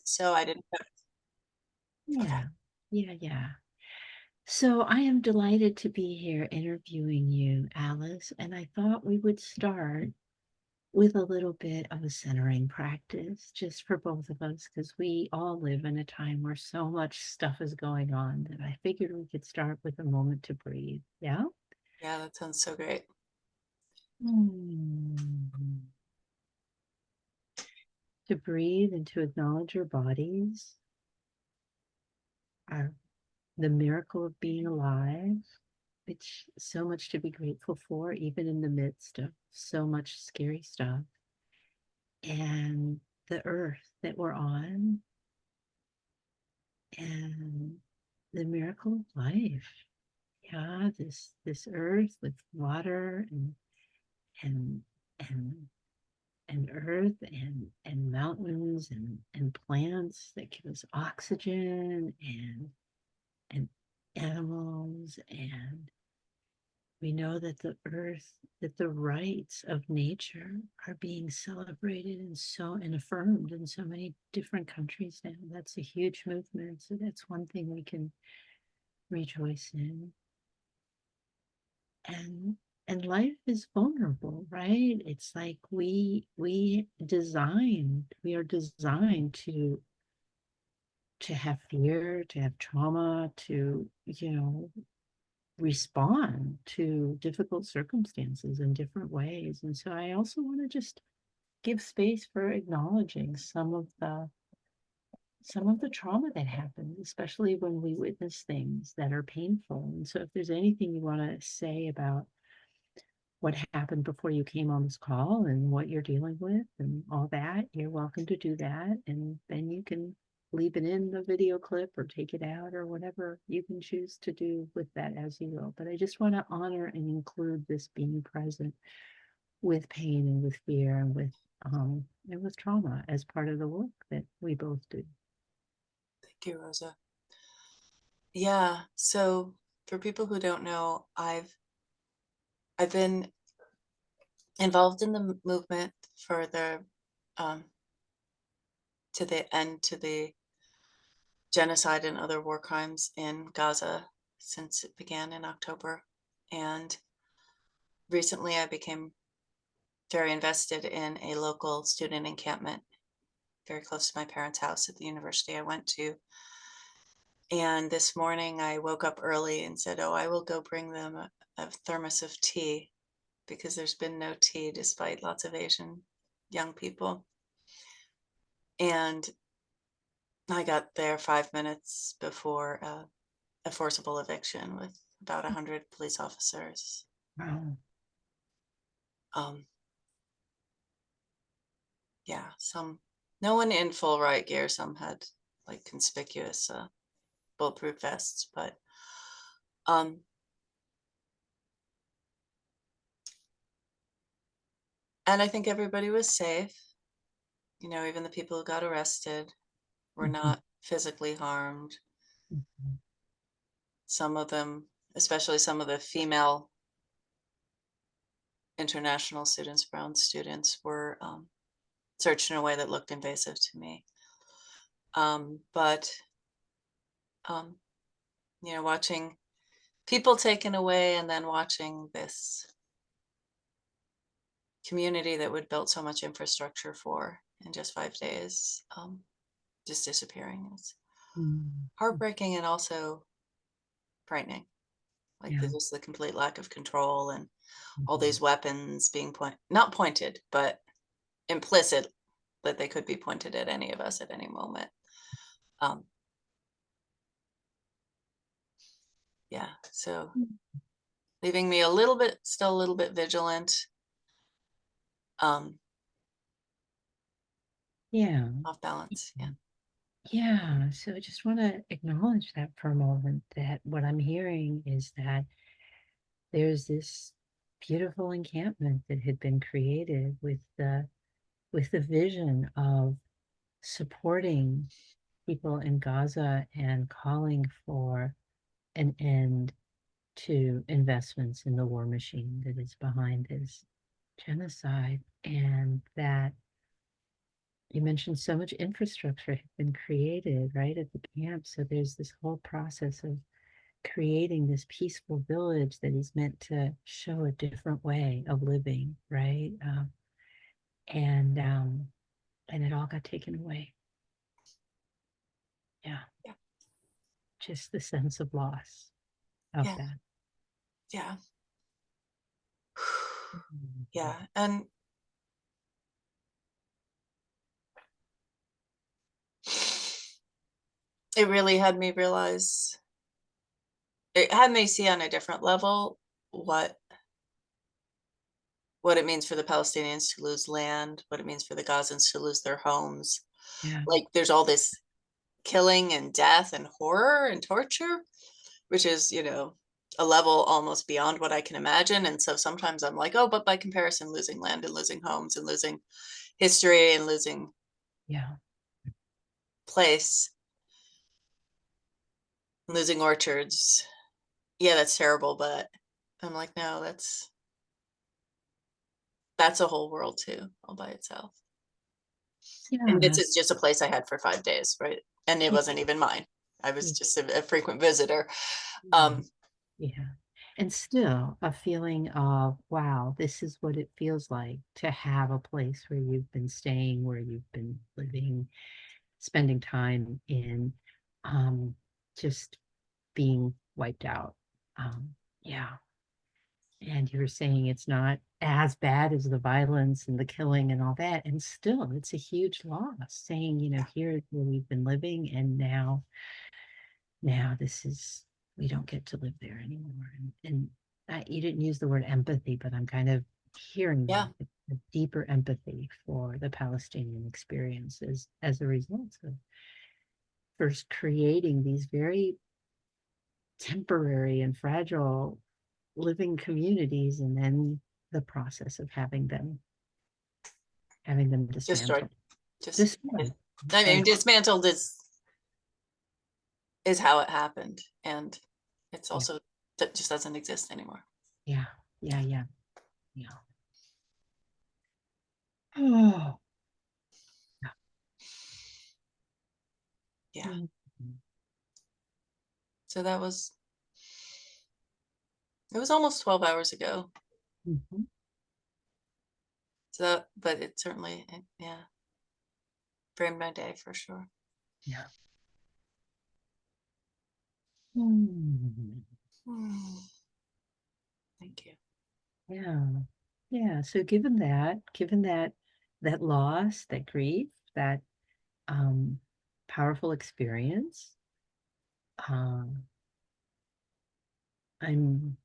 so I didn't. Okay. Yeah. So I am delighted to be here interviewing you, Alice, and I thought we would start with a little bit of a centering practice just for both of us because we all live in a time where so much stuff is going on that I figured we could start with a moment to breathe. Yeah? Yeah, that sounds so great. Hmm. To breathe and to acknowledge your bodies, our, the miracle of being alive, which so much to be grateful for, even in the midst of so much scary stuff, and the earth that we're on, and the miracle of life. Yeah, this earth with water and and and earth and mountains and plants that give us oxygen and animals, and we know that the earth, that the rights of nature are being celebrated and affirmed in so many different countries now. That's a huge movement. So that's one thing we can rejoice in. And and life is vulnerable, right? It's like we are designed to have fear, to have trauma, to, respond to difficult circumstances in different ways. And so I also want to just give space for acknowledging some of the trauma that happens, especially when we witness things that are painful. And so if there's anything you want to say about what happened before you came on this call and what you're dealing with and all that, you're welcome to do that. And then you can leave it in the video clip or take it out or whatever you can choose to do with that as you will. But I just want to honor and include this being present with pain and with fear and with trauma as part of the work that we both do. Thank you, Rosa. Yeah, so for people who don't know, I've been involved in the movement for the um, to the end to the genocide and other war crimes in Gaza since it began in October. And recently I became very invested in a local student encampment very close to my parents' house at the university I went to. And this morning I woke up early and said, oh, I will go bring them a thermos of tea because there's been no tea despite lots of Asian young people. And I got there 5 minutes before a forcible eviction with about 100 police officers. Wow. Um, yeah, no one in full riot gear. Some had like conspicuous bulletproof vests, but um, and I think everybody was safe. You know, even the people who got arrested were Mhm. not physically harmed. Mhm. Some of them, especially some of the female international students, brown students, were searched in a way that looked invasive to me. But um, you know, watching people taken away and then watching this community that would build so much infrastructure for in just 5 days just disappearing is Mhm. heartbreaking and also frightening. Like Yeah. there's just the complete lack of control and all Mhm. these weapons being not pointed, but implicit that they could be pointed at any of us at any moment. Um, yeah, so leaving me still a little bit vigilant, um, Yeah. off balance. Yeah. Yeah, so I just want to acknowledge that for a moment, that what I'm hearing is that there's this beautiful encampment that had been created with the vision of supporting people in Gaza and calling for an end to investments in the war machine that is behind this genocide, and that you mentioned so much infrastructure had been created right at the camp. So there's this whole process of creating this peaceful village that is meant to show a different way of living, right? And and it all got taken away. Yeah, Yeah. just the sense of loss of Yeah. that. Yeah. Mhm. Yeah. And it really had me realize, it had me see on a different level what it means for the Palestinians to lose land, what it means for the Gazans to lose their homes. Yeah, Like there's all this killing and death and horror and torture, which is, a level almost beyond what I can imagine. And so sometimes I'm like, oh, but by comparison, losing land and losing homes and losing history and losing yeah, place, losing orchards, yeah, that's terrible. But I'm like, no, that's a whole world too, all by itself. And this yeah, is just a place I had for 5 days, right? And it yeah, wasn't even mine. I was yeah, just a frequent visitor. yeah. Yeah. And still a feeling of, wow, this is what it feels like to have a place where you've been staying, where you've been living, spending time in, um, just being wiped out. Yeah. And you were saying it's not as bad as the violence and the killing and all that. And still, it's a huge loss saying, Yeah, here's where we've been living, and now this is, we don't get to live there anymore. And you didn't use the word empathy, but I'm kind of hearing yeah, that a deeper empathy for the Palestinian experiences as a result of first creating these very temporary and fragile living communities, and then the process of having them destroyed. dismantled. Just, Destroyed. I By mean, dismantled is how it happened, and it's yeah, also that just doesn't exist anymore. yeah, yeah, yeah, yeah. Oh, Yeah. yeah. So it was almost 12 hours ago. Mhm. So, but it certainly, yeah, framed my day for sure. Yeah. Mm. Hmm, thank you. Yeah. Yeah. So given that loss, that grief, that um powerful experience, um, I'm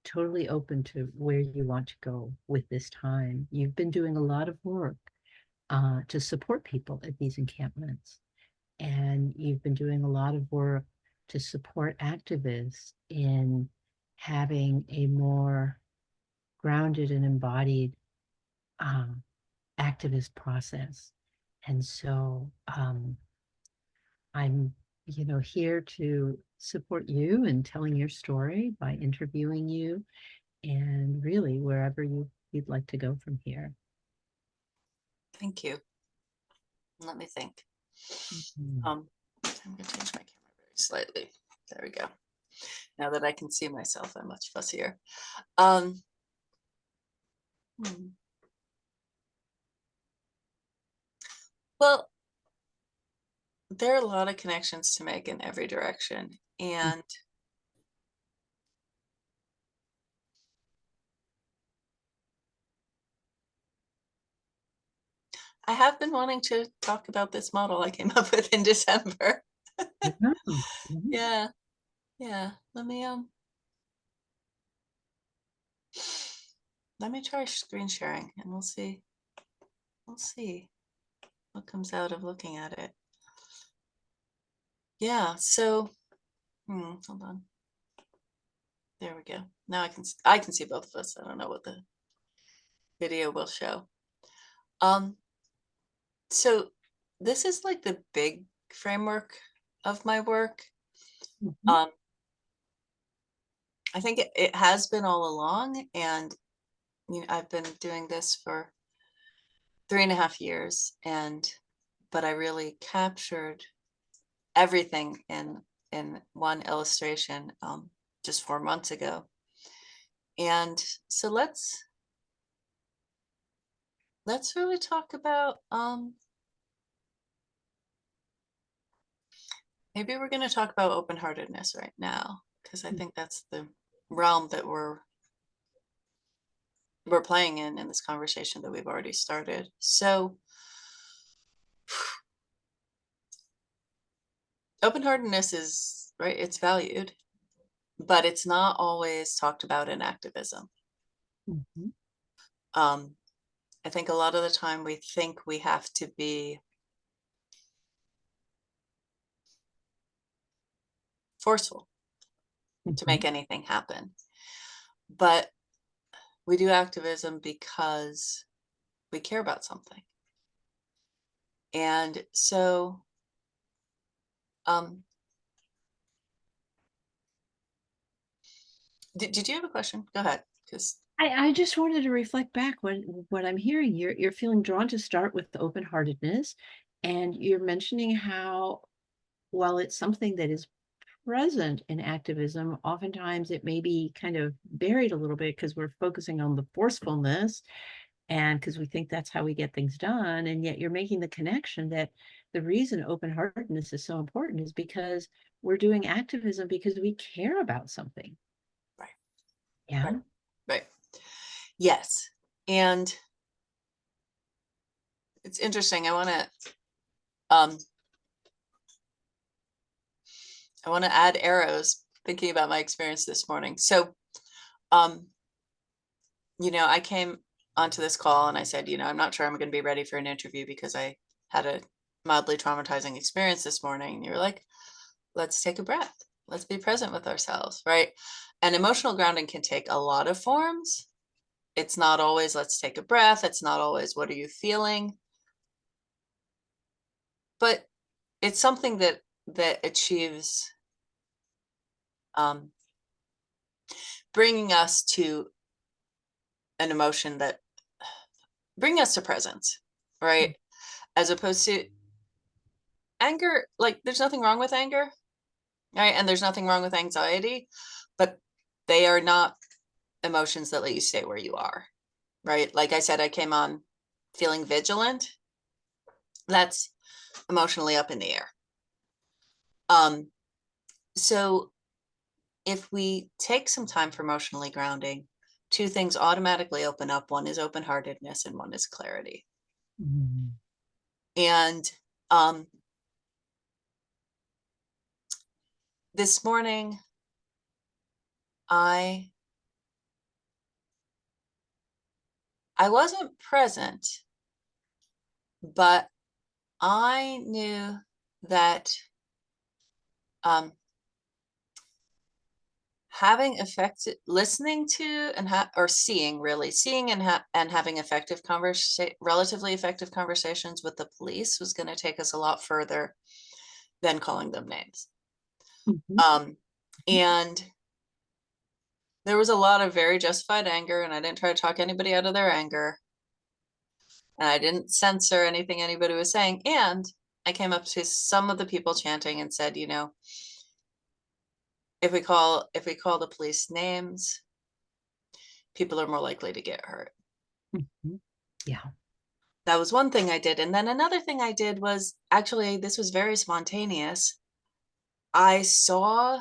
totally open to where you want to go with this time. You've been doing a lot of work to support people at these encampments, and you've been doing a lot of work to support activists in having a more grounded and embodied um, activist process. And so I'm, here to support you and telling your story by interviewing you, and really wherever you'd like to go from here. Thank you. Let me think. Mhm. I'm going to change my camera very slightly. There we go. Now that I can see myself, I'm much fussier. Um, hmm. Well, there are a lot of connections to make in every direction. And I have been wanting to talk about this model I came up with in December. Yeah. Mhm. Yeah, yeah. Let me try screen sharing and we'll see. We'll see what comes out of looking at it. Yeah, so hold on. There we go. Now I can see both of us. I don't know what the video will show. Um, so this is like the big framework of my work. Mhm. Um, I think it has been all along, and I've been doing this for 3.5 years, but I really captured everything in one illustration just 4 months ago. And so let's really talk about maybe we're going to talk about open-heartedness right now, because I think that's the realm that we're playing in this conversation that we've already started. So open-heartedness is right, it's valued, but it's not always talked about in activism. Mhm. I think a lot of the time we think we have to be forceful to make Mhm. anything happen, but we do activism because we care about something. And so did you have a question? Go ahead, because I just wanted to reflect back when what I'm hearing. You're feeling drawn to start with the open-heartedness, and you're mentioning how, while it's something that is present in activism, oftentimes it may be kind of buried a little bit because we're focusing on the forcefulness and because we think that's how we get things done. And yet you're making the connection that the reason open-heartedness is so important is because we're doing activism because we care about something. right, right, Yeah. right. Yes. And it's interesting. Um I want to add arrows thinking about my experience this morning. So um I came onto this call and I said, I'm not sure I'm going to be ready for an interview because I had a mildly traumatizing experience this morning. And you were like, let's take a breath. Let's be present with ourselves, right? And emotional grounding can take a lot of forms. It's not always let's take a breath. It's not always what are you feeling? But it's something that achieves um, bringing us to an emotion that bring us to presence, right? As opposed to anger. Like there's nothing wrong with anger, right? And there's nothing wrong with anxiety, but they are not emotions that let you stay where you are, right? Like I said, I came on feeling vigilant. That's emotionally up in the air. So if we take some time for emotionally grounding, two things automatically open up. One is open-heartedness and one is clarity. Mhm. And this morning, I wasn't present, but I knew that um, having effective listening to and or seeing, really seeing and having effective relatively effective conversations with the police was going to take us a lot further than calling them names. Mhm. And there was a lot of very justified anger, and I didn't try to talk anybody out of their anger, and I didn't censor anything anybody was saying. And I came up to some of the people chanting and said, if we call the police names, people are more likely to get hurt. Mhm. Yeah. That was one thing I did. And then another thing I did was, actually, this was very spontaneous. I saw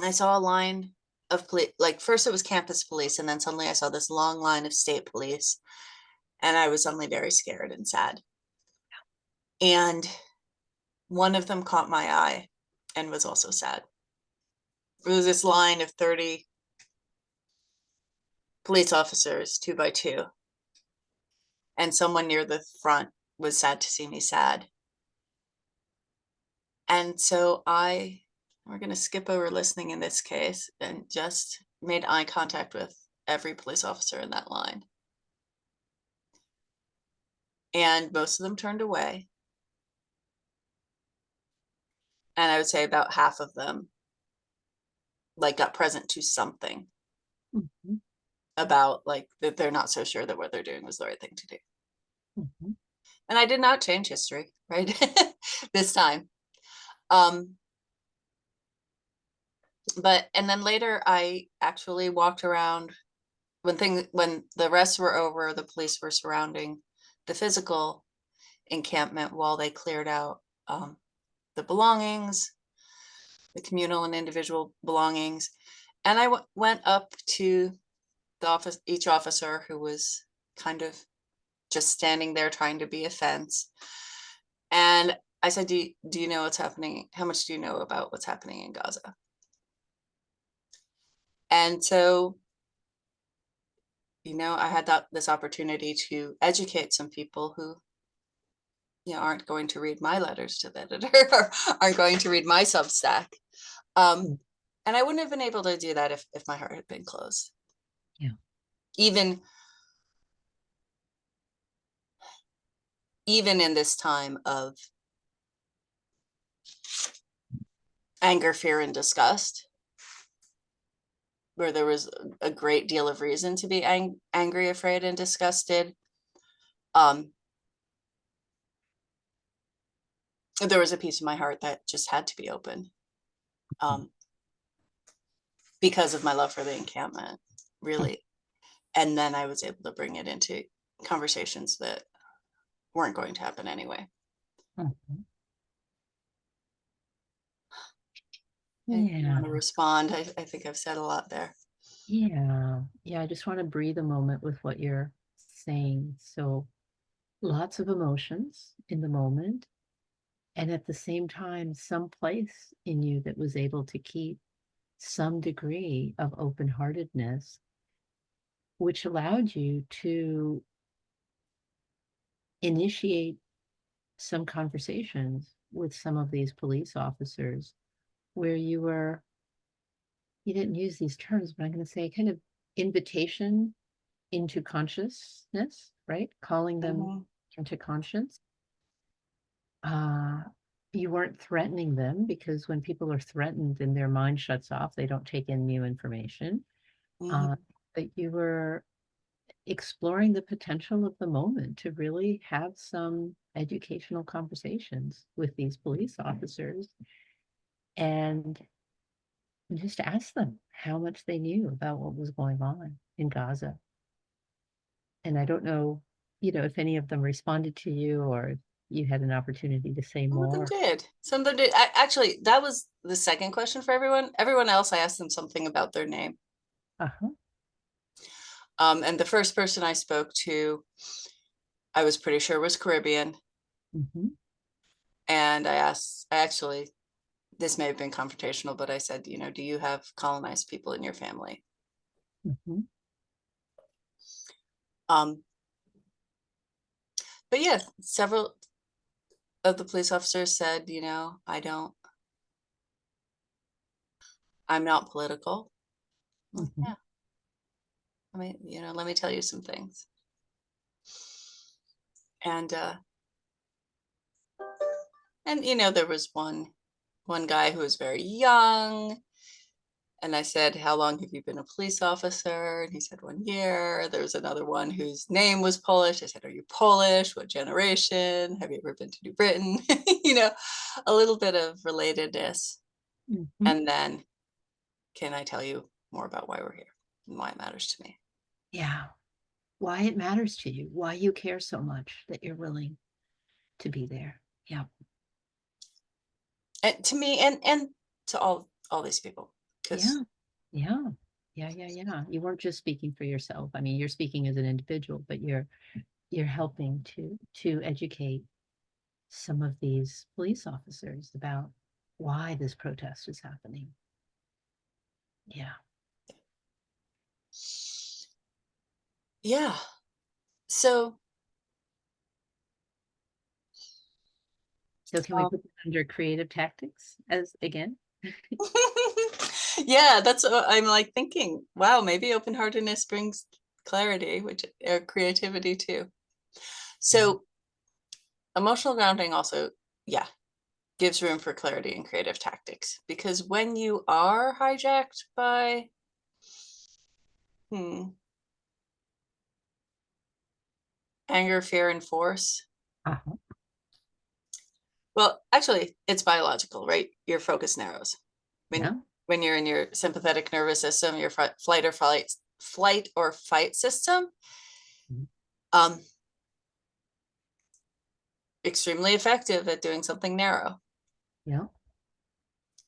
a line of police. Like first it was campus police, and then suddenly I saw this long line of state police, and I was suddenly very scared and sad. And one of them caught my eye and was also sad. It was this line of 30 police officers, two by two, and someone near the front was sad to see me sad. And so we're going to skip over listening in this case and just made eye contact with every police officer in that line. And most of them turned away. And I would say about half of them like got present to something. Mhm. about like that they're not so sure that what they're doing was the right thing to do. Mhm. And I did not change history, right? This time. Um, and then later I actually walked around when the arrests were over, the police were surrounding the physical encampment while they cleared out the belongings, the communal and individual belongings. And I went up to the office, each officer who was kind of just standing there trying to be a fence. And I said, do you know what's happening? How much do you know about what's happening in Gaza? And so, I had this opportunity to educate some people who, aren't going to read my letters to the editor or aren't going to read my Substack. Um, Mm. and I wouldn't have been able to do that if my heart had been closed. Yeah. Even in this time of anger, fear, and disgust, where there was a great deal of reason to be angry, afraid, and disgusted, um, there was a piece of my heart that just had to be open, um, because of my love for the encampment, really. And then I was able to bring it into conversations that weren't going to happen anyway. Mhm. And you Yeah. want to respond? I think I've said a lot there. Yeah. Yeah. I just want to breathe a moment with what you're saying. So, lots of emotions in the moment. And at the same time, some place in you that was able to keep some degree of open heartedness, which allowed you to initiate some conversations with some of these police officers where you didn't use these terms, but I'm going to say kind of invitation into consciousness, right? Calling them Mhm. into conscience. Uh, you weren't threatening them because when people are threatened and their mind shuts off, they don't take in new information. Uh, Mhm. but you were exploring the potential of the moment to really have some educational conversations with these police officers and just ask them how much they knew about what was going on in Gaza. And I don't know, if any of them responded to you or if you had an opportunity to say Some of them more. did. Some of them did. Actually, that was the second question for everyone. Everyone else, I asked them something about their name. Uh-huh. And the first person I spoke to, I was pretty sure was Caribbean. Mm-hmm. And I actually, this may have been confrontational, but I said, do you have colonized people in your family? Mm-hmm. Um, but yeah, several of the police officers said, I'm not political. Well, Mm-hmm. yeah, I mean, let me tell you some things. And there was one guy who was very young. And I said, how long have you been a police officer? And he said, 1 year. There was another one whose name was Polish. I said, are you Polish? What generation? Have you ever been to New Britain? A little bit of relatedness. Mm-hmm. And then, can I tell you more about why we're here and why it matters to me? Yeah. Why it matters to you, why you care so much that you're willing to be there. Yeah. And to me and to all these people. Because Yeah. Yeah. Yeah. Yeah. Yeah. You weren't just speaking for yourself. I mean, you're speaking as an individual, but you're helping to educate some of these police officers about why this protest is happening. Yeah. yeah. So So can we um, put that under creative tactics as again? yeah, that's what I'm like thinking. Wow, maybe open-heartedness brings clarity, which or creativity too. Yeah. So emotional grounding also, yeah, gives room for clarity and creative tactics because when you are hijacked by, hmm, anger, fear, and force. Uh-huh. Well, actually, it's biological, right? Your focus narrows. Yeah. When you're in your sympathetic nervous system, your flight or fight system, Mhm. um, extremely effective at doing something narrow. Yeah.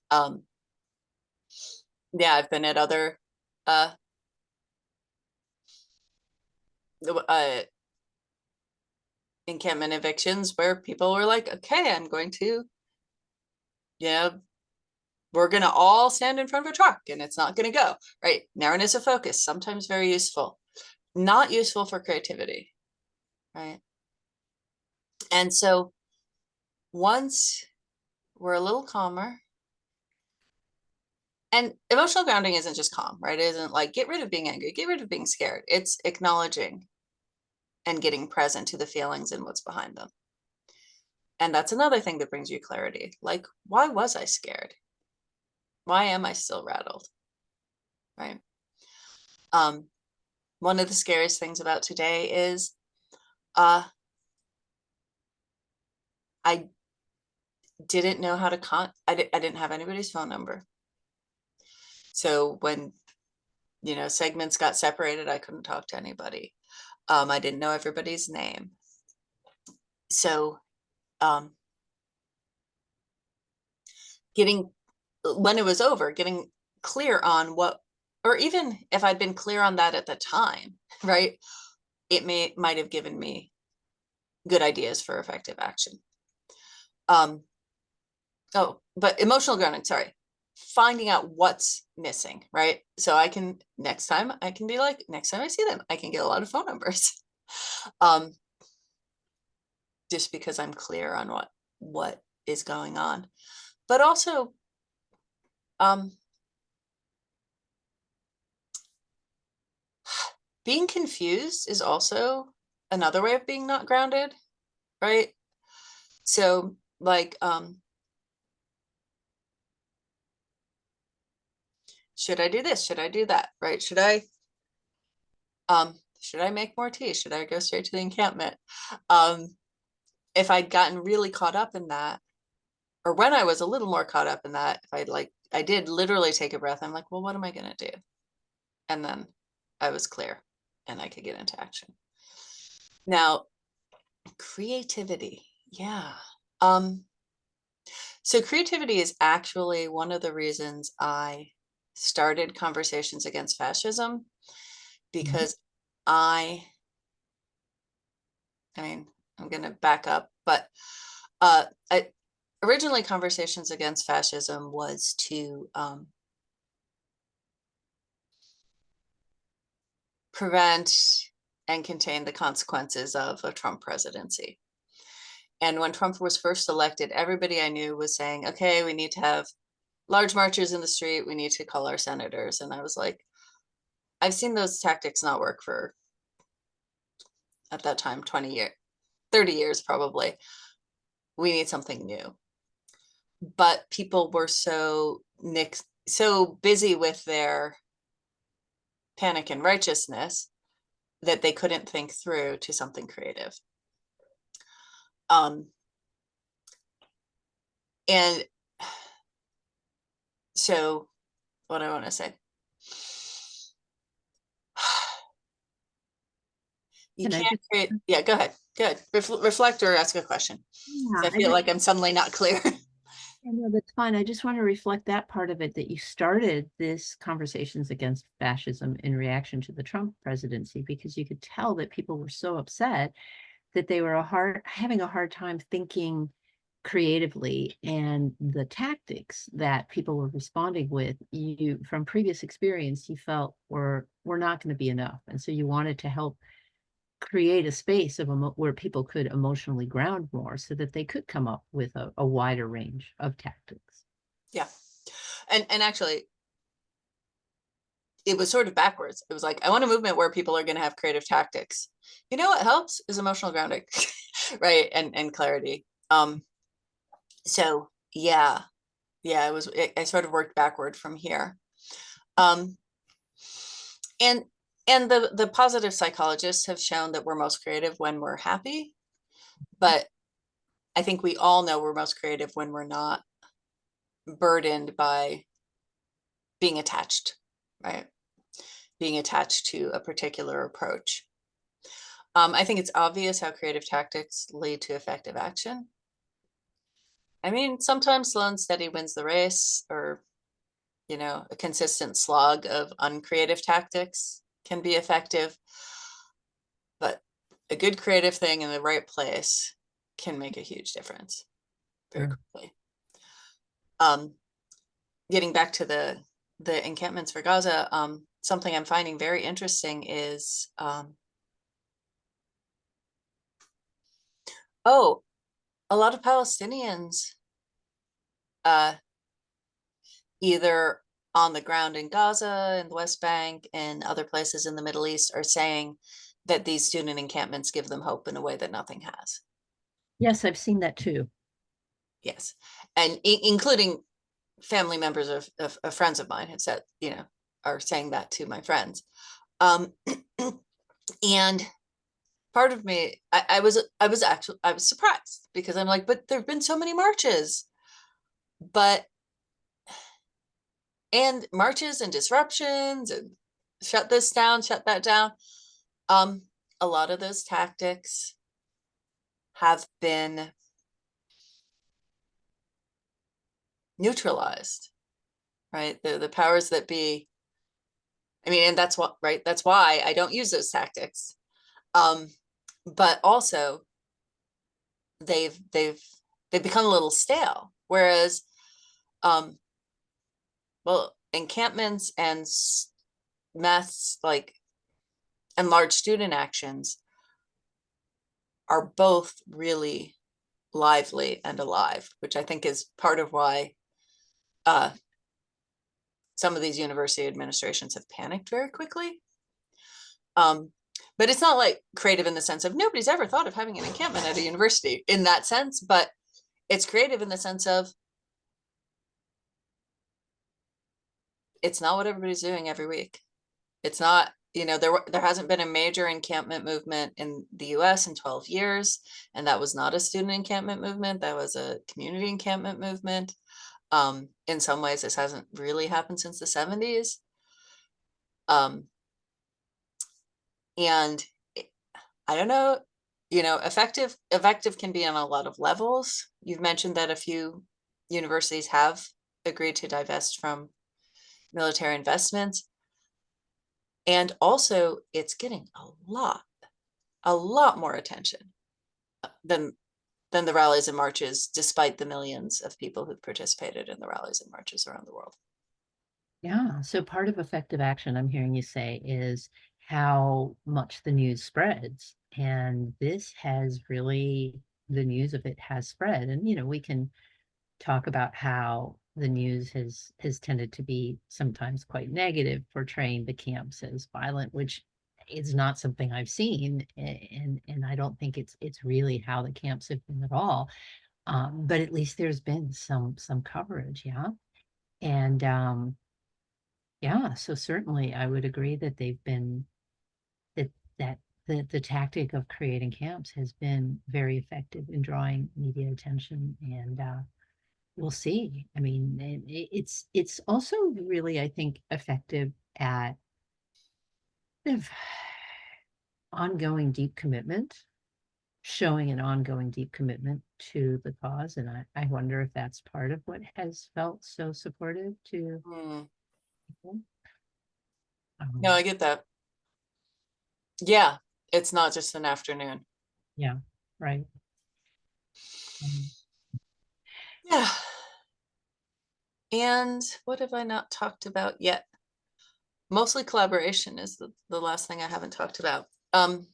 Um, yeah, I've been at other uh, uh, encampment evictions where people were like, okay, I'm going to, yeah, we're going to all stand in front of a truck and it's not going to go, right? Narrowness of focus, sometimes very useful, not useful for creativity, right? And so once we're a little calmer, and emotional grounding isn't just calm, right? It isn't like get rid of being angry, get rid of being scared. It's acknowledging and getting present to the feelings and what's behind them. And that's another thing that brings you clarity. Like, why was I scared? Why am I still rattled? Right. One of the scariest things about today is I didn't know how to I didn't have anybody's phone number. So when, segments got separated, I couldn't talk to anybody. I didn't know everybody's name. So um, when it was over, getting clear on or even if I'd been clear on that at the time, right, it might have given me good ideas for effective action. But emotional grounding, sorry, finding out what's missing, right? So next time I can be like, next time I see them, I can get a lot of phone numbers. Just because I'm clear on what is going on. But also, being confused is also another way of being not grounded, right? So like, should I do this? Should I do that? Right? Should I make more tea? Should I go straight to the encampment? If I'd gotten really caught up in that, or when I was a little more caught up in that, if I did literally take a breath, I'm like, well, what am I going to do? And then I was clear and I could get into action. Now, creativity. Yeah. So creativity is actually one of the reasons I started Conversations Against Fascism, Mhm. because I mean, I'm going to back up, but originally Conversations Against Fascism was to prevent and contain the consequences of a Trump presidency. And when Trump was first elected, everybody I knew was saying, okay, we need to have large marches in the street. We need to call our senators. And I was like, I've seen those tactics not work for, at that time, 20 years, 30 years probably. We need something new. But people were so busy with their panic and righteousness that they couldn't think through to something creative. And so what do I want to say? You And I can't just, create. Yeah, go ahead. Good. Reflect or ask a question. yeah, I feel like I'm suddenly not clear. I know that's fine. I just want to reflect that part of it that you started this Conversations Against Fascism in reaction to the Trump presidency, because you could tell that people were so upset that they were having a hard time thinking creatively, and the tactics that people were responding with, you from previous experience, you felt were not going to be enough, and so you wanted to help create a space where people could emotionally ground more so that they could come up with a wider range of tactics. Yeah. And actually, it was sort of backwards. It was like, I want a movement where people are going to have creative tactics. You know what helps is emotional grounding, right? And clarity. So yeah, I sort of worked backward from here. Um, and and the positive psychologists have shown that we're most creative when we're happy, but I think we all know we're most creative when we're not burdened by being attached, right? Being attached to a particular approach. I think it's obvious how creative tactics lead to effective action. I mean, sometimes slow and steady wins the race, or, a consistent slog of uncreative tactics can be effective, but a good creative thing in the right place can make a huge difference very Sure. quickly. Getting back to the encampments for Gaza, something I'm finding very interesting is, oh, a lot of Palestinians, uh, either on the ground in Gaza and the West Bank and other places in the Middle East, are saying that these student encampments give them hope in a way that nothing has. Yes, I've seen that too. Yes, and including family members of friends of mine have said, are saying that to my friends. Um, and part of me, I was surprised, because I'm like, but there've been so many marches, but and marches and disruptions and shut this down, shut that down. Um, a lot of those tactics have been neutralized, right? The powers that be. I mean, and that's what, right? That's why I don't use those tactics. Um, but also they've they've they've become a little stale. Whereas, um, well, encampments and mass, like, and large student actions are both really lively and alive, which I think is part of why uh, some of these university administrations have panicked very quickly. Um, but it's not like creative in the sense of nobody's ever thought of having an encampment at a university in that sense, but it's creative in the sense of it's not what everybody's doing every week. It's not, there hasn't been a major encampment movement in the US in 12 years, and that was not a student encampment movement, that was a community encampment movement. In some ways, this hasn't really happened since the 70s. Um, and I don't know, effective can be on a lot of levels. You've mentioned that a few universities have agreed to divest from military investments. And also it's getting a lot more attention than the rallies and marches, despite the millions of people who've participated in the rallies and marches around the world. Yeah. So part of effective action, I'm hearing you say, is how much the news spreads. And this has really, the news of it has spread. And, we can talk about how the news has tended to be sometimes quite negative, portraying the camps as violent, which is not something I've seen. And I don't think it's really how the camps have been at all. But at least there's been some coverage, yeah. And yeah, so certainly I would agree that they've been that that the tactic of creating camps has been very effective in drawing media attention, and we'll see. I mean, it's also really, I think, effective at kind of ongoing deep commitment, showing an ongoing deep commitment to the cause, and I wonder if that's part of what has felt so supportive to Mm. people. No, I Um, get that. Yeah, it's not just an afternoon. yeah, right. Um, Yeah. And what have I not talked about yet? Mostly collaboration is the last thing I haven't talked about. I've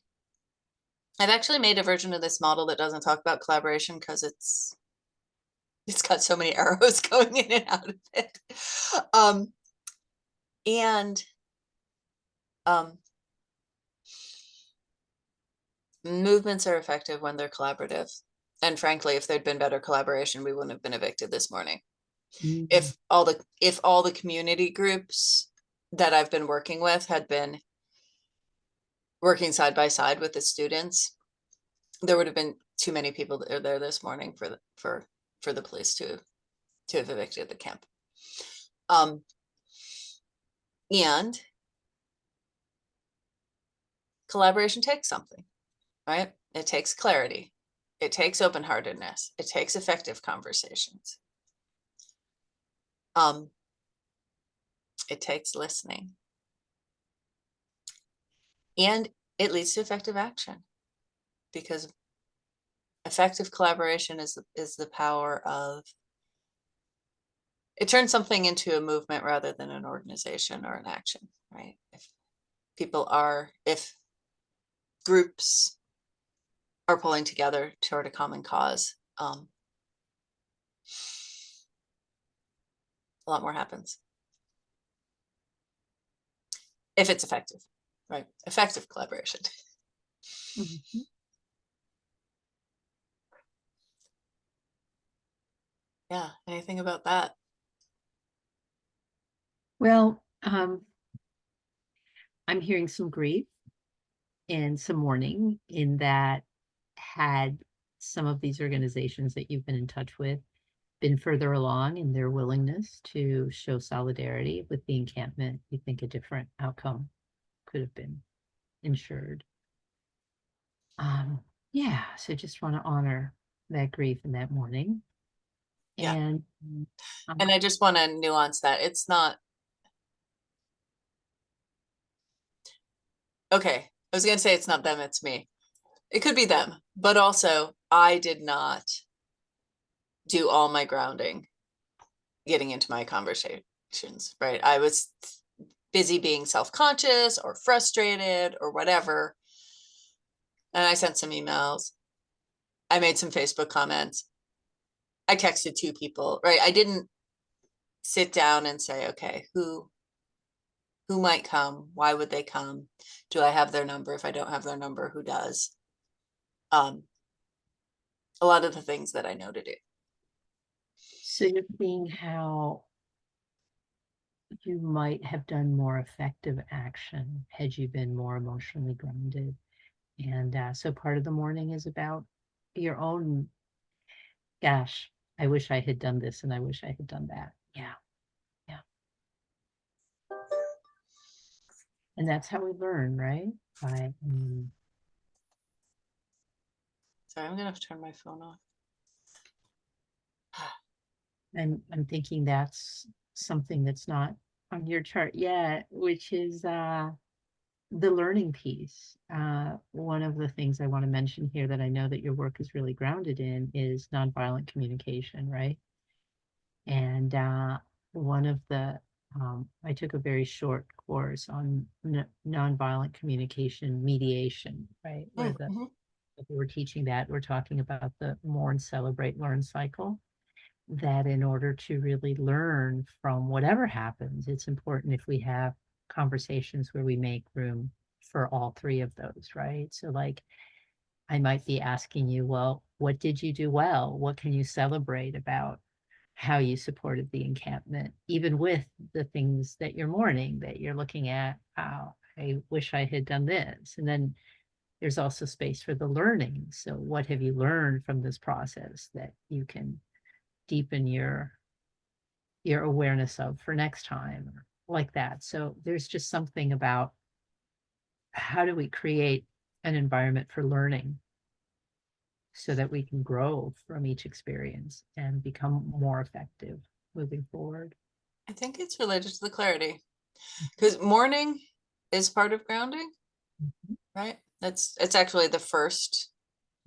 actually made a version of this model that doesn't talk about collaboration because it's got so many arrows going in and out of it. Um, and um, movements are effective when they're collaborative. And frankly, if there'd been better collaboration, we wouldn't have been evicted this morning. mm, If all the community groups that I've been working with had been working side by side with the students, there would have been too many people that are there this morning for the police to have evicted the camp. And collaboration takes something, right? It takes clarity. It takes open-heartedness. It takes effective conversations. It takes listening. And it leads to effective action, because effective collaboration is the power of, it turns something into a movement rather than an organization or an action, right? If groups are pulling together toward a common cause, a lot more happens. If it's effective, right? Effective collaboration. Mhm. Yeah, anything about that? Well, I'm hearing some grief and some mourning in that, had some of these organizations that you've been in touch with been further along in their willingness to show solidarity with the encampment, you think a different outcome could have been ensured. Um, yeah, so just want to honor that grief and that mourning. Yeah. And And I just want to nuance that. It's not, okay, I was going to say it's not them, it's me. It could be them, but also I did not do all my grounding getting into my conversations, right? I was busy being self-conscious or frustrated or whatever. And I sent some emails. I made some Facebook comments. I texted 2 people, right? I didn't sit down and say, okay, who might come? Why would they come? Do I have their number? If I don't have their number, who does? A lot of the things that I know to do. so you're seeing how you might have done more effective action had you been more emotionally grounded. And so part of the morning is about your own, gosh, I wish I had done this and I wish I had done that. Yeah. Yeah. And that's how we learn, right? By Sorry, I'm gonna have to turn my phone off. and I'm thinking that's something that's not on your chart yet, which is the learning piece. One of the things I want to mention here that I know that your work is really grounded in is nonviolent communication, right? And one of the, I took a very short course on nonviolent communication mediation, right? Where Mm-hmm. we're teaching that, we're talking about the mourn, celebrate, learn cycle. That in order to really learn from whatever happens, it's important if we have conversations where we make room for all three of those, right? So, like, I might be asking you, well, what did you do well? What can you celebrate about how you supported the encampment, even with the things that you're mourning, that you're looking at? Oh, I wish I had done this. And then there's also space for the learning. So, what have you learned from this process that you can deepen your awareness of for next time, or like that? So there's just something about how do we create an environment for learning so that we can grow from each experience and become more effective moving forward. I think it's related to the clarity, because mourning is part of grounding, Mhm, right? It's actually the first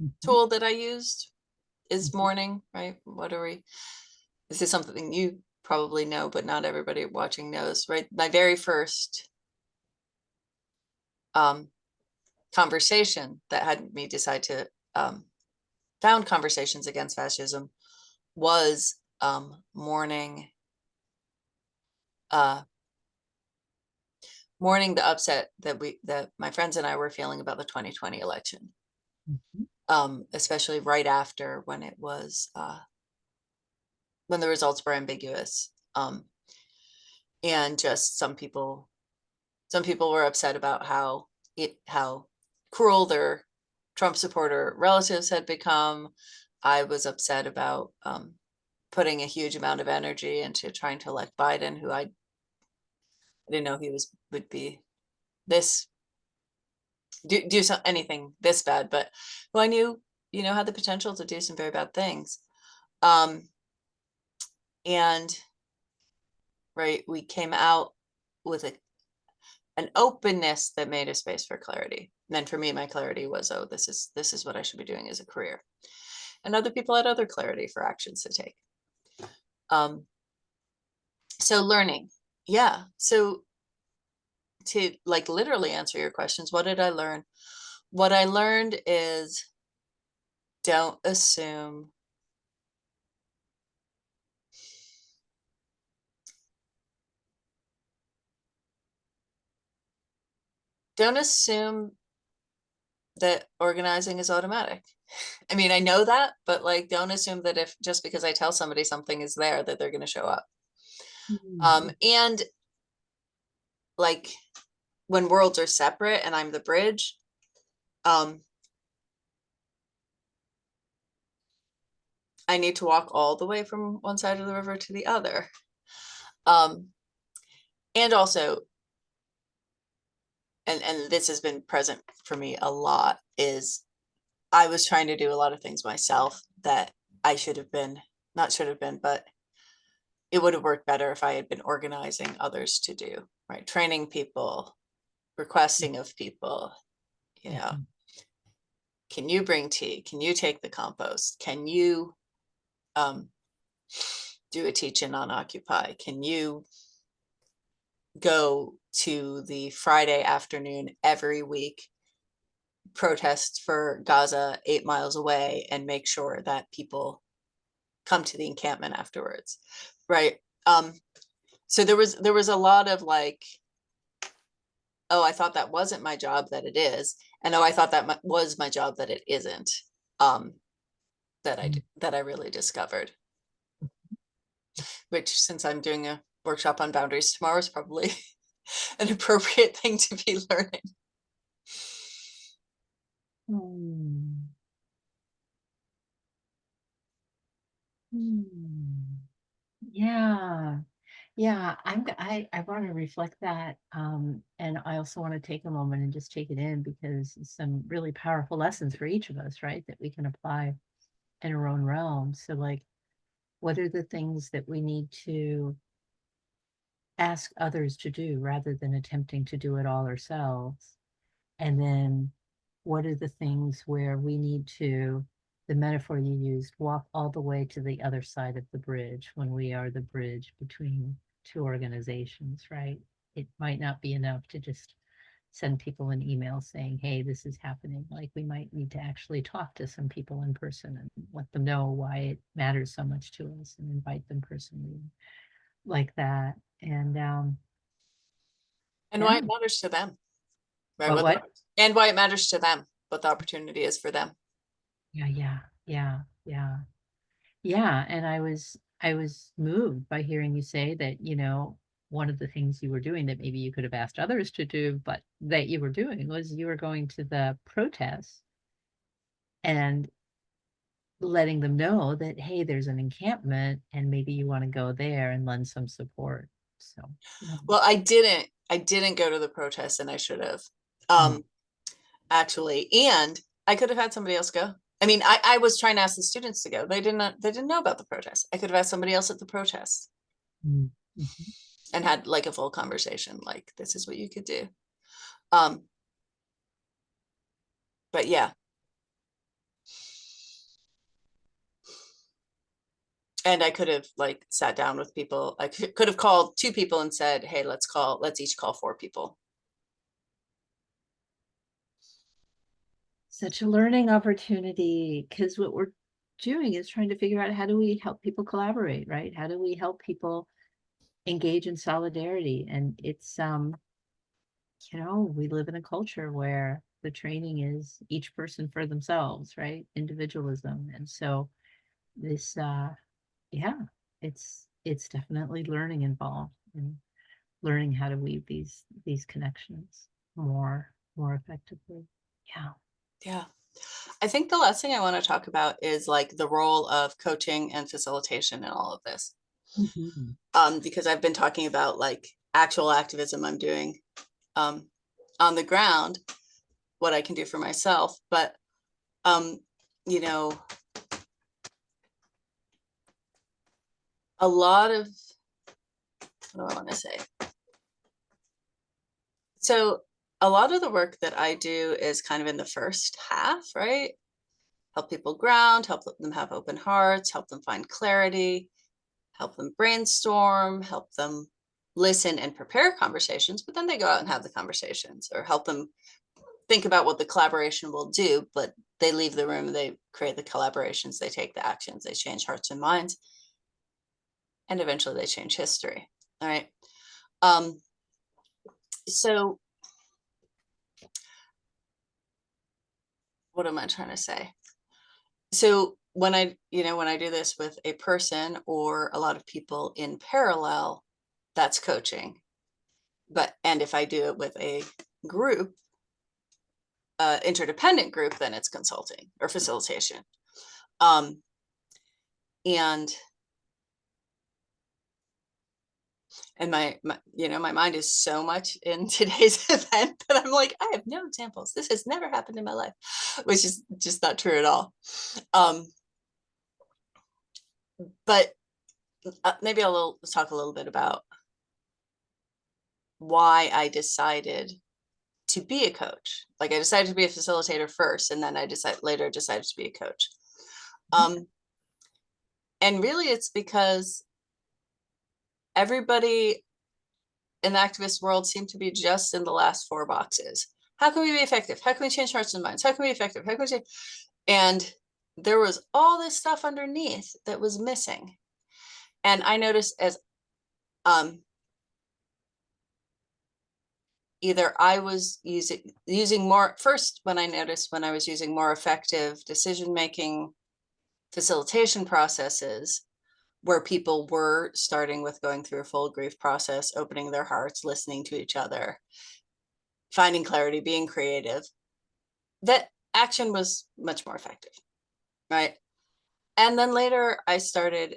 mhm, tool that I used is mhm. mourning, right? This is something you probably know, but not everybody watching knows, right? My very first um, conversation that had me decide to found Conversations Against Fascism was uh, mourning the upset that my friends and I were feeling about the 2020 election, Mhm. especially right after when it was when the results were ambiguous, and just some people were upset about how how cruel their Trump supporter relatives had become. I was upset about putting a huge amount of energy into trying to elect Biden, who I didn't know he would be this do anything this bad, but who I knew, had the potential to do some very bad things. And right, we came out with an openness that made a space for clarity. And then for me, my clarity was, oh, this is what I should be doing as a career. And other people had other clarity for actions to take. So learning, yeah. So to like literally answer your questions, what did I learn? What I learned is don't assume that organizing is automatic. I mean, I know that, but like, don't assume that if just because I tell somebody something is there, that they're going to show up. And like when worlds are separate and I'm the bridge, I need to walk all the way from one side of the river to the other. And also, and this has been present for me a lot, is I was trying to do a lot of things myself that I not should have been, but it would have worked better if I had been organizing others to do, right? Training people, requesting of people, can you bring tea? Can you take the compost? Can you do a teach-in on Occupy? Can you go to the Friday afternoon every week protest for Gaza 8 miles away and make sure that people come to the encampment afterwards, right? So there was a lot of like, oh, I thought that wasn't my job, that it is, and oh, I thought that was my job, that it isn't. That I really discovered, which since I'm doing a workshop on boundaries tomorrow is probably an appropriate thing to be learning. Yeah. Yeah, I want to reflect that. And I also want to take a moment and just take it in because some really powerful lessons for each of us, right? That we can apply in our own realm. So like, what are the things that we need to ask others to do rather than attempting to do it all ourselves? And then what are the things where we need to, the metaphor you used, walk all the way to the other side of the bridge when we are the bridge between two organizations, right? It might not be enough to just send people an email saying, hey, this is happening. Like we might need to actually talk to some people in person and let them know why it matters so much to us and invite them personally like that. And And why yeah. it matters to them, right? What? And why it matters to them, what the opportunity is for them. Yeah. Yeah, and I was moved by hearing you say that, one of the things you were doing that maybe you could have asked others to do, but that you were doing was you were going to the protests and letting them know that, hey, there's an encampment and maybe you want to go there and lend some support. So, yeah. Well, I didn't go to the protest, and I should have. Um, actually, and I could have had somebody else go. I mean, I was trying to ask the students to go. They didn't know about the protest. I could have asked somebody else at the protest Mhm. and had like a full conversation, like this is what you could do. Um, but yeah. And I could have like sat down with people. I could have called 2 people and said, hey, let's each call 4 people. Such a learning opportunity because what we're doing is trying to figure out how do we help people collaborate, right? How do we help people engage in solidarity? And it's we live in a culture where the training is each person for themselves, right? Individualism. And so this yeah, it's definitely learning involved and learning how to weave these connections more more effectively. Yeah. Yeah. I think the last thing I want to talk about is like the role of coaching and facilitation in all of this. Mm-hmm. Because I've been talking about like actual activism I'm doing um, on the ground, what I can do for myself. But, you know, a lot of, what do I want to say? So a lot of the work that I do is kind of in the first half, right? Help people ground, help them have open hearts, help them find clarity, help them brainstorm, help them listen and prepare conversations, but then they go out and have the conversations, or help them think about what the collaboration will do, but they leave the room, they create the collaborations, they take the actions, they change hearts and minds, and eventually they change history. All right. So what am I trying to say? So when I do this with a person or a lot of people in parallel, that's coaching. And if I do it with a group, interdependent group, then it's consulting or facilitation. Um, and my mind is so much in today's event that I'm like, I have no examples. This has never happened in my life, which is just not true at all. But maybe I'll talk a little bit about why I decided to be a coach. Like I decided to be a facilitator first, and then I later decided to be a coach. And really it's because everybody in the activist world seemed to be just in the last four boxes. How can we be effective? How can we change hearts and minds? How can we be effective? How can we change? And there was all this stuff underneath that was missing. And I noticed as either I was using more first, when I noticed when I was using more effective decision making facilitation processes where people were starting with going through a full grief process, opening their hearts, listening to each other, finding clarity, being creative, that action was much more effective, right? And then later I started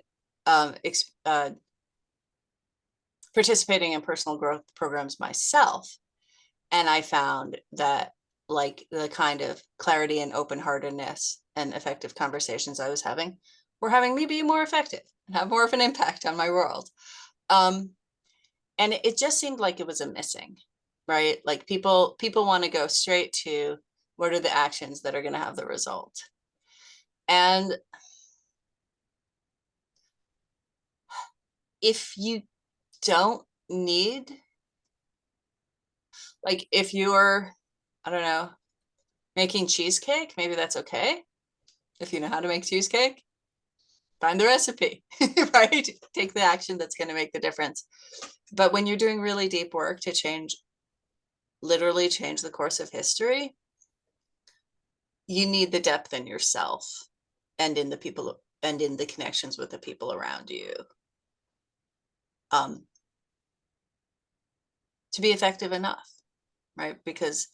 participating in personal growth programs myself. And I found that like the kind of clarity and open-heartedness and effective conversations I was having were having me be more effective and have more of an impact on my world. And it just seemed like it was a missing, right? Like people want to go straight to what are the actions that are going to have the result. And if you don't need, like if you're, I don't know, making cheesecake, maybe that's okay. If you know how to make cheesecake, find the recipe, right? Take the action that's going to make the difference. But when you're doing really deep work to literally change the course of history, you need the depth in yourself and in the people and in the connections with the people around you um, to be effective enough, right? Because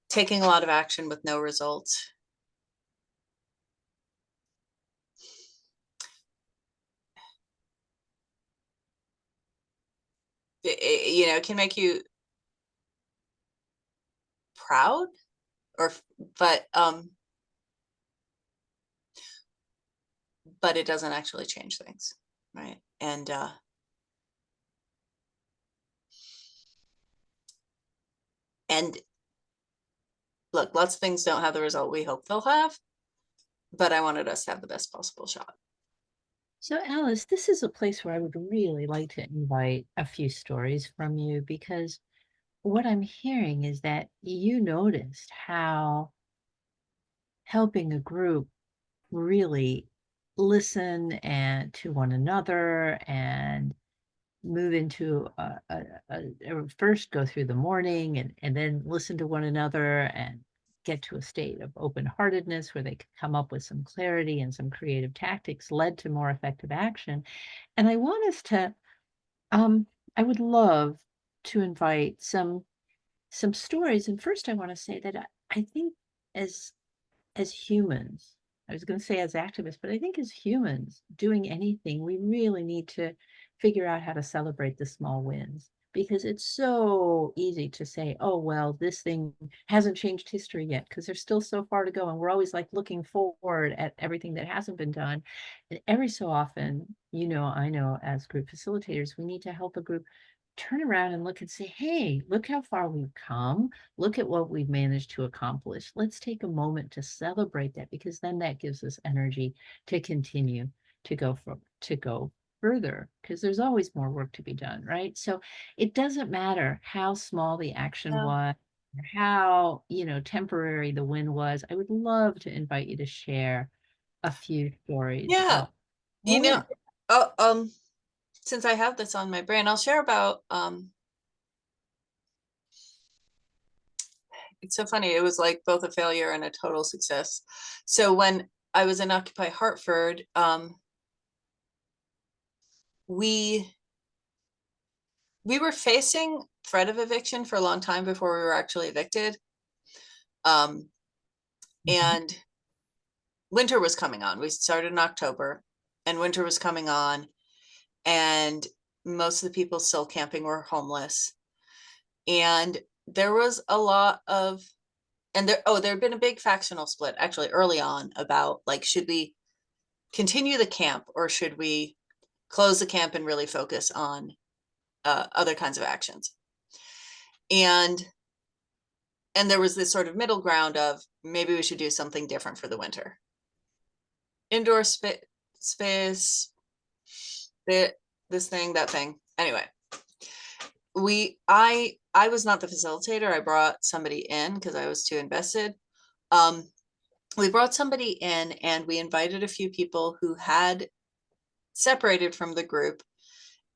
taking a lot of action with no results, it can make you proud, or but it doesn't actually change things, right? And look, lots of things don't have the result we hope they'll have, but I wanted us to have the best possible shot. So, Alice, this is a place where I would really like to invite a few stories from you because what I'm hearing is that you noticed how helping a group really listen and to one another and move into first go through the morning and then listen to one another and get to a state of open-heartedness where they could come up with some clarity and some creative tactics led to more effective action. And I want us to I would love to invite some some stories. And first, I want to say that I think as as humans, I was going to say as activists, but I think as humans doing anything, we really need to figure out how to celebrate the small wins, because it's so easy to say, oh, well, this thing hasn't changed history yet, because there's still so far to go. And we're always like looking forward at everything that hasn't been done. And every so often, I know as group facilitators, we need to help a group turn around and look and say, hey, look how far we've come. Look at what we've managed to accomplish. Let's take a moment to celebrate that, because then that gives us energy to continue to go further, because there's always more work to be done, right? So it doesn't matter how small the action Yeah. was, or how, temporary the win was. I would love to invite you to share a few stories Yeah. of You small know, wins. oh, since I have this on my brain, I'll share about it's so funny. It was like both a failure and a total success. So when I was in Occupy Hartford, we we were facing threat of eviction for a long time before we were actually evicted. Um, Mhm. and winter was coming on. We started in October, and winter was coming on, and most of the people still camping were homeless. And there was a lot of, and there had been a big factional split actually early on about like, should we continue the camp or should we close the camp and really focus on other kinds of actions? And and there was this sort of middle ground of maybe we should do something different for the winter. Indoor space, this thing, that thing. Anyway, I was not the facilitator. I brought somebody in because I was too invested. Um, we brought somebody in and we invited a few people who had separated from the group,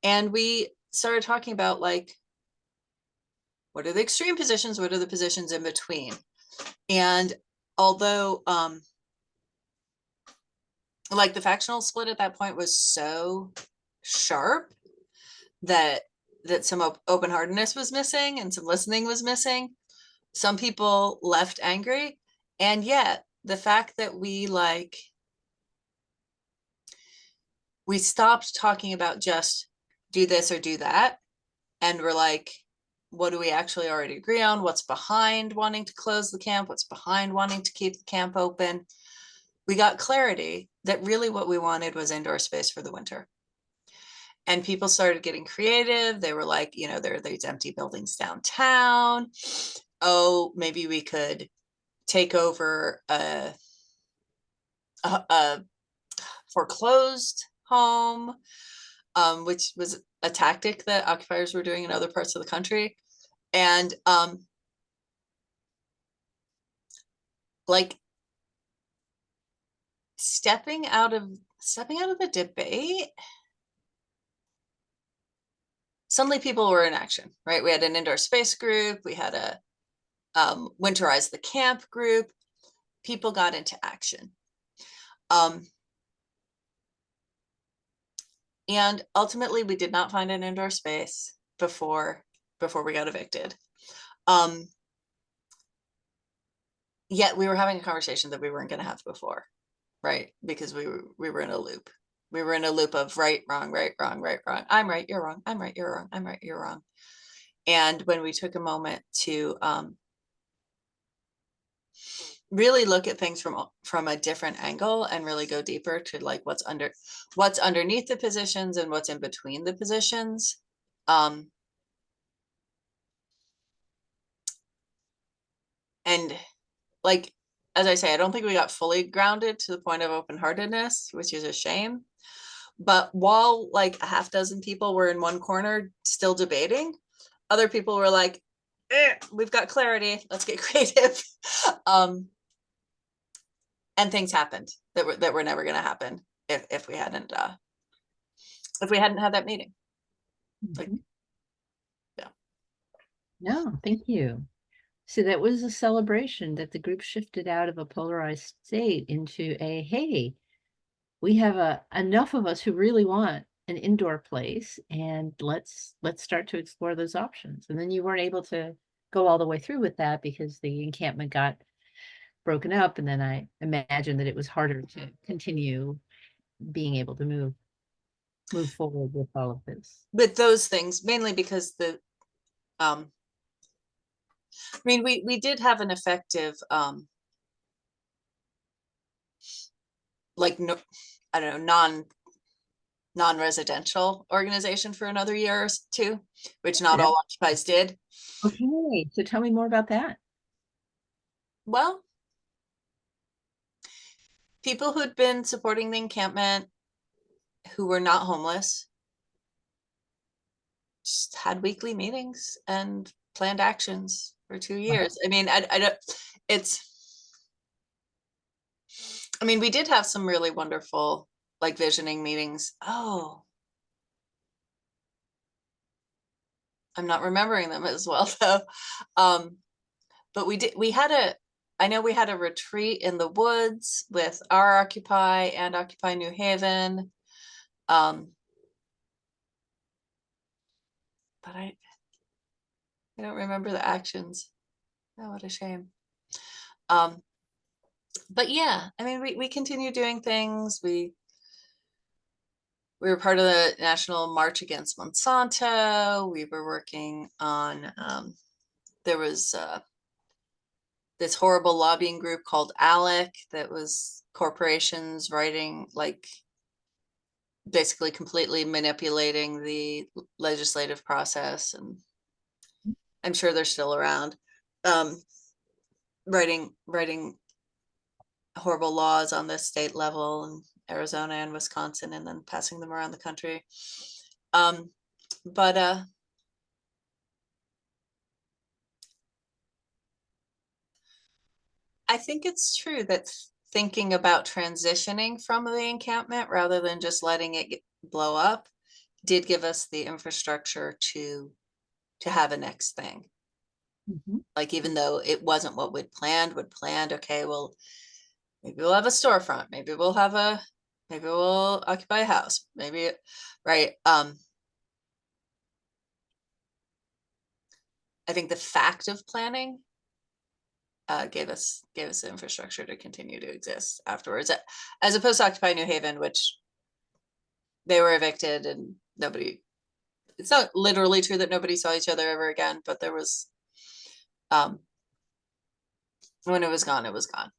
and we started talking about like, what are the extreme positions, what are the positions in between? And although like the factional split at that point was so sharp that some open-heartedness was missing and some listening was missing, some people left angry. And yet the fact that we stopped talking about just do this or do that, and we're like, what do we actually already agree on? What's behind wanting to close the camp? What's behind wanting to keep the camp open? We got clarity that really what we wanted was indoor space for the winter. And people started getting creative. They were like, there are these empty buildings downtown. Oh, maybe we could take over a foreclosed home, which was a tactic that occupiers were doing in other parts of the country. And like stepping out of the debate, suddenly people were in action, right? We had an indoor space group, we had a winterize the camp group. People got into action. And ultimately we did not find an indoor space before we got evicted. Um, Yet we were having a conversation that we weren't going to have before, right? Because we were in a loop. We were in a loop of right, wrong, right, wrong, right, wrong. I'm right, you're wrong. I'm right, you're wrong. I'm right, you're wrong. And when we took a moment to really look at things from a different angle and really go deeper to like what's underneath the positions and what's in between the positions, and like, as I say, I don't think we got fully grounded to the point of open-heartedness, which is a shame. But while like a half dozen people were in one corner still debating, other people were like, we've got clarity, let's get creative. um, and things happened that were never going to happen if we hadn't had that meeting. Like, Mhm. yeah. No, thank you. So that was a celebration that the group shifted out of a polarized state into a, hey, we have enough of us who really want an indoor place, and let's start to explore those options. And then you weren't able to go all the way through with that because the encampment got broken up, and then I imagine that it was harder to continue being able to move forward with all of this. With those things, mainly because I mean, we did have an effective like no, I don't know, non-residential organization for another year or two, which not Yeah. all occupies did. Okay, so tell me more about that. Well, people who'd been supporting the encampment who were not homeless just had weekly meetings and planned actions for 2 years. I mean, I don't, it's, I mean, we did have some really wonderful like visioning meetings. Oh, I'm not remembering them as well though. Um, but we had I know we had a retreat in the woods with our Occupy and Occupy New Haven. But I don't remember the actions. Oh, what a shame. Um, but yeah, I mean, we continue doing things. We were part of the National March Against Monsanto. We were working on there was this horrible lobbying group called ALEC that was corporations writing like basically completely manipulating the legislative process, and I'm sure they're still around, um, writing horrible laws on the state level in Arizona and Wisconsin, and then passing them around the country. Um, but I think it's true that thinking about transitioning from the encampment rather than just letting it blow up did give us the infrastructure to have a next thing. Mhm. Like even though it wasn't what we'd planned, okay, well, maybe we'll have a storefront, maybe we'll occupy a house, maybe, right. I think the fact of planning gave us the infrastructure to continue to exist afterwards, as opposed to Occupy New Haven, which they were evicted and nobody. It's not literally true that nobody saw each other ever again, but there was um, when it was gone, it was gone.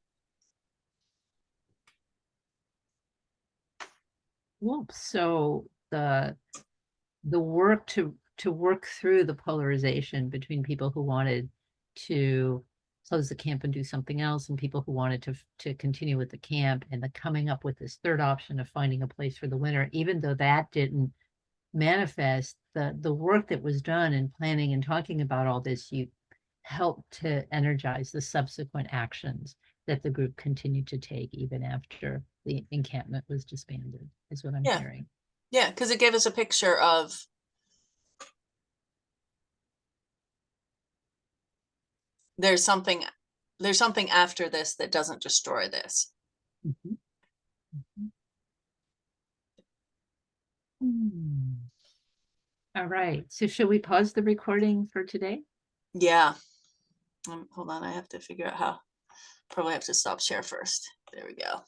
Well, so the work to work through the polarization between people who wanted to close the camp and do something else, and people who wanted to continue with the camp, and the coming up with this third option of finding a place for the winter, even though that didn't manifest, the work that was done in planning and talking about all this, you helped to energize the subsequent actions that the group continued to take even after the encampment was disbanded, is what I'm Yeah, hearing. yeah, because it gave us a picture of there's something there's something after this that doesn't destroy this. Mhm. Mhm. Hmm. All right. So should we pause the recording for today? Yeah. Hold on, I have to figure out how. Probably have to stop share first. There we go.